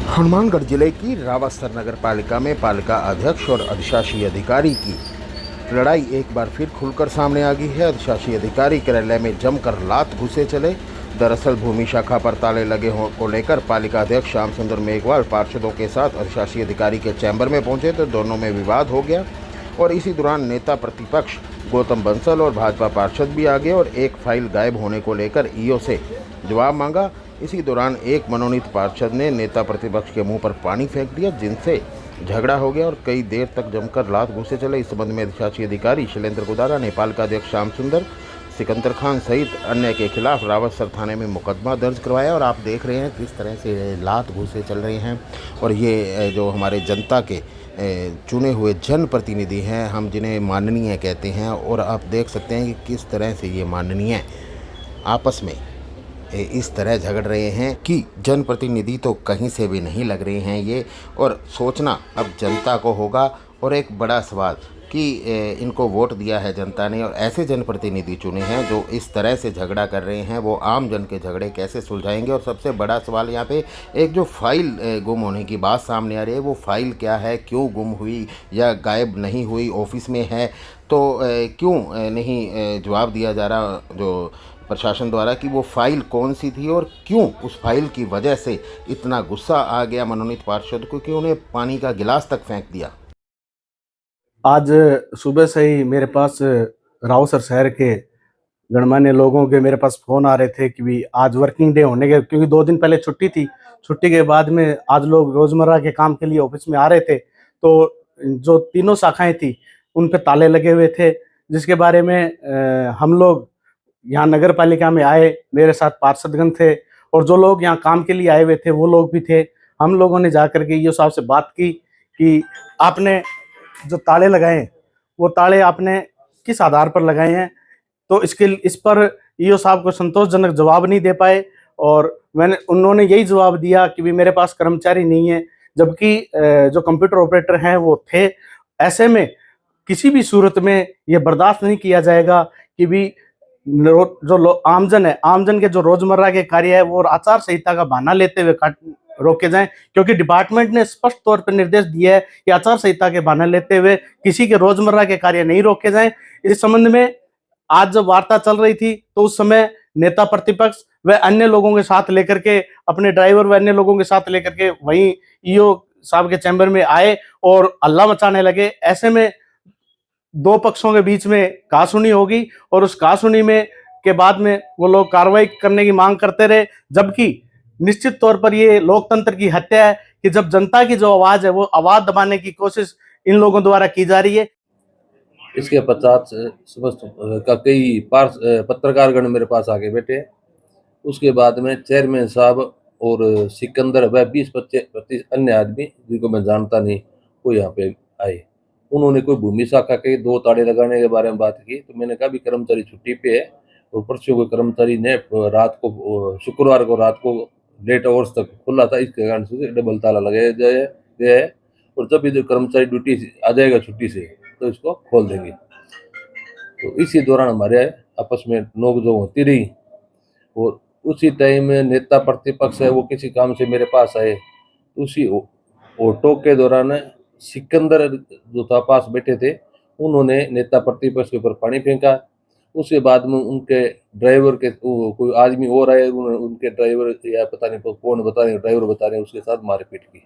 हनुमानगढ़ जिले की रावतसर नगर पालिका में पालिका अध्यक्ष और अधिशासी अधिकारी की लड़ाई एक बार फिर खुलकर सामने आ गई है। अधिशासी अधिकारी कार्यालय में जमकर लात घुसे चले। दरअसल भूमि शाखा पर ताले लगे को लेकर पालिका अध्यक्ष श्याम सुंदर मेघवाल पार्षदों के साथ अधिशासी अधिकारी के चैम्बर में पहुंचे तो दोनों में विवाद हो गया और इसी दौरान नेता प्रतिपक्ष गौतम बंसल और भाजपा पार्षद भी आ गए और एक फाइल गायब होने को लेकर ईओ से जवाब मांगा। इसी दौरान एक मनोनीत पार्षद ने नेता प्रतिपक्ष के मुंह पर पानी फेंक दिया, जिनसे झगड़ा हो गया और कई देर तक जमकर लात घुसे चले। इस संबंध में अधिशासी अधिकारी शैलेंद्र गुदारा ने पालिका अध्यक्ष श्याम सुंदर, सिकंदर खान सहित अन्य के खिलाफ रावतसर थाने में मुकदमा दर्ज करवाया। और आप देख रहे हैं किस तरह से लात घुसे चल रहे हैं और ये जो हमारे जनता के चुने हुए जनप्रतिनिधि हैं, हम जिन्हें माननीय कहते हैं, और आप देख सकते हैं कि किस तरह से ये माननीय आपस में इस तरह झगड़ रहे हैं कि जनप्रतिनिधि तो कहीं से भी नहीं लग रहे हैं ये। और सोचना अब जनता को होगा और एक बड़ा सवाल कि इनको वोट दिया है जनता ने और ऐसे जनप्रतिनिधि चुने हैं जो इस तरह से झगड़ा कर रहे हैं, वो आम जन के झगड़े कैसे सुलझाएंगे। और सबसे बड़ा सवाल यहाँ पे एक जो फाइल गुम होने की बात सामने आ रही है, वो फाइल क्या है, क्यों गुम हुई या गायब नहीं हुई, ऑफिस में है तो क्यों नहीं जवाब दिया जा रहा जो प्रशासन द्वारा कि वो फाइल कौन सी थी और क्यों उस फाइल की वजह से इतना गुस्सा आ गया मनोनीत पार्षद को कि उन्हें पानी का गिलास तक फेंक दिया। आज सुबह से ही मेरे पास रावतसर शहर के गणमान्य लोगों के मेरे पास फोन आ रहे थे कि भी आज वर्किंग डे होने के, क्योंकि 2 दिन पहले छुट्टी थी। छुट्टी के बाद में आज लोग रोजमर्रा के काम के लिए ऑफिस में आ रहे थे, तो जो तीनों शाखाएं थी उन पे ताले लगे हुए थे, जिसके बारे में हम लोग यहाँ नगर पालिका में आए, मेरे साथ पार्षदगण थे और जो लोग यहाँ काम के लिए आए हुए थे वो लोग भी थे। हम लोगों ने जाकर के ईओ साहब से बात की कि आपने जो ताले लगाए वो ताले आपने किस आधार पर लगाए हैं, तो इस पर ईओ साहब को संतोषजनक जवाब नहीं दे पाए और उन्होंने यही जवाब दिया कि भी मेरे पास कर्मचारी नहीं है, जबकि जो कंप्यूटर ऑपरेटर हैं वो थे। ऐसे में किसी भी सूरत में ये बर्दाश्त नहीं किया जाएगा कि भी जो आमजन है, आमजन के जो रोजमर्रा के कार्य है वो आचार संहिता का बहाना लेते हुए रोके जाएं, क्योंकि डिपार्टमेंट ने स्पष्ट तौर पर निर्देश दिया है कि आचार संहिता के बहाना लेते हुए किसी के रोजमर्रा के कार्य नहीं रोके जाएं। इस संबंध में आज जब वार्ता चल रही थी तो उस समय नेता प्रतिपक्ष व अन्य लोगों के साथ लेकर के, अपने ड्राइवर व अन्य लोगों के साथ लेकर के वहीं ईओ साहब के चैम्बर में आए और हल्ला मचाने लगे। ऐसे में दो पक्षों के बीच में कहासुनी होगी और उस कहासुनी में के बाद में वो लोग कार्रवाई करने की मांग करते रहे, जबकि निश्चित तौर पर ये लोकतंत्र की हत्या है कि जब जनता की जो आवाज है वो आवाज दबाने की कोशिश इन लोगों द्वारा की जा रही है। इसके पश्चात का कई पत्रकारगण मेरे पास आके बैठे। उसके बाद में चेयरमैन साहब और सिकंदर व 20-25 अन्य आदमी जिनको मैं जानता नहीं, वो यहाँ पे आए। उन्होंने कोई भूमि शाखा के 2 ताले लगाने के बारे में बात की, तो मैंने कहा भी कर्मचारी छुट्टी पे है और परसों को कर्मचारी ने रात को, शुक्रवार को रात को लेट आवर्स तक खुला था, इसके कारण से डबल ताला लगाया गया है और जब इधर कर्मचारी ड्यूटी आ जाएगा छुट्टी से तो इसको खोल देंगे। तो इसी दौरान हमारे आपस में नोकझोंक होती रही और उसी टाइम नेता प्रतिपक्ष है वो किसी काम से मेरे पास आए। उसी ऑटो के दौरान सिकंदर जो था पास बैठे थे, उन्होंने नेता प्रतिपक्ष के ऊपर पानी फेंका। उसके बाद में उनके ड्राइवर के कोई आदमी और आए, उनके ड्राइवर या पता नहीं कौन बता रहे, ड्राइवर बता रहे, उसके साथ मारपीट की।